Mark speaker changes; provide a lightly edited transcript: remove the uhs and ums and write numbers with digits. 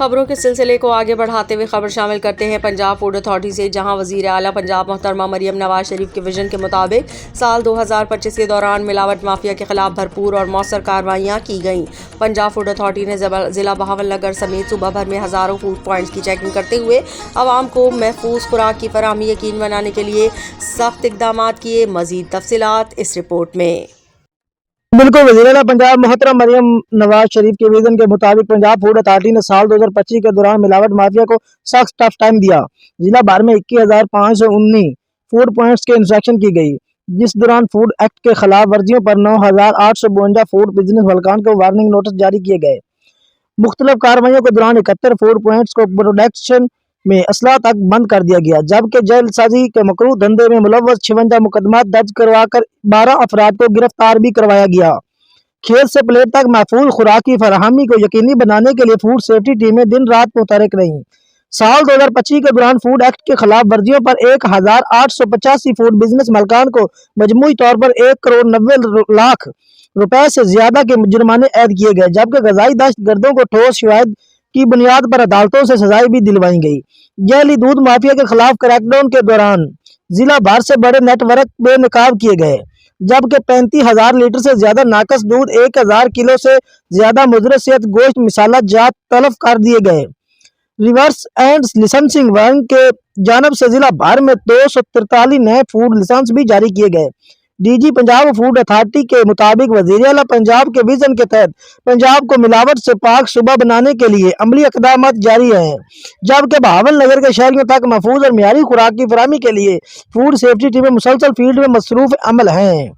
Speaker 1: خبروں کے سلسلے کو آگے بڑھاتے ہوئے خبر شامل کرتے ہیں پنجاب فوڈ اتھارٹی سے، جہاں وزیر اعلیٰ پنجاب محترمہ مریم نواز شریف کے وژن کے مطابق سال 2025 کے دوران ملاوٹ مافیا کے خلاف بھرپور اور مؤثر کارروائیاں کی گئیں۔ پنجاب فوڈ اتھارٹی نے ضلع بہاول نگر سمیت صوبہ بھر میں ہزاروں فوڈ پوائنٹس کی چیکنگ کرتے ہوئے عوام کو محفوظ خوراک کی فراہمی یقینی بنانے کے لیے سخت اقدامات کیے۔ مزید تفصیلات اس رپورٹ میں۔
Speaker 2: بالکل، وزیر اعلیٰ پنجاب محترم مریم نواز شریف کے ویژن کے مطابق پنجاب فوڈ اتھارٹی نے سال 2025 کے دوران ملاوٹ مافیا کو سخت ٹف ٹائم دیا۔ ضلع بھر میں 21,519 فوڈ پوائنٹس کے انسپیکشن کی گئی، جس دوران فوڈ ایکٹ کے خلاف ورزیوں پر 9,852 فوڈ بزنس مالکان کو وارننگ نوٹس جاری کیے گئے۔ مختلف کارروائیوں کے دوران 71 فوڈ پوائنٹس کو پروڈکشن میں اصلاح تک بند کر دیا گیا، جبکہ جعل سازی کے مکروہ دھندے میں ملوث 56 مقدمات درج کروا کر 12 افراد کو گرفتار بھی کروایا گیا۔ کھیت سے پلیٹ تک محفوظ خوراک کی فراہمی کو یقینی بنانے کے لیے فوڈ سیفٹی ٹیمیں دن رات متحرک رہیں۔ سال 2025 کے دوران فوڈ ایکٹ کے خلاف ورزیوں پر 1,885 فوڈ بزنس مالکان کو مجموعی طور پر 1,90,00,000 روپے سے زیادہ کے جرمانے عائد کیے گئے، جبکہ غذائی دہشت گردوں کو ٹھوس شواہد کی بنیاد پر عدالتوں سے سزائیں بھی دلوائی گئی۔ جعلی دودھ مافیا کے خلاف کریک ڈاؤن کے دوران ضلع بھر سے بڑے نیٹ ورک بے نقاب کیے گئے، جبکہ 35,000 لیٹر سے زیادہ ناقص دودھ، 1,000 کلو سے زیادہ مضر صحت گوشت مصالحہ جات تلف کر دیے گئے۔ ریورس اینڈ لائسنسنگ ونگ کے جانب سے ضلع بھر میں 243 نئے فوڈ لائسنس بھی جاری کیے گئے۔ D G Punjab food authority کے مطابق وزیر اعلیٰ پنجاب کے وژن کے تحت پنجاب کو ملاوٹ سے پاک صوبہ بنانے کے لیے عملی اقدامات جاری ہیں، جبکہ بہاول نگر کے شہریوں تک محفوظ اور معیاری خوراک کی فراہمی کے لیے فوڈ سیفٹی ٹیمیں مسلسل فیلڈ میں مصروف عمل ہیں۔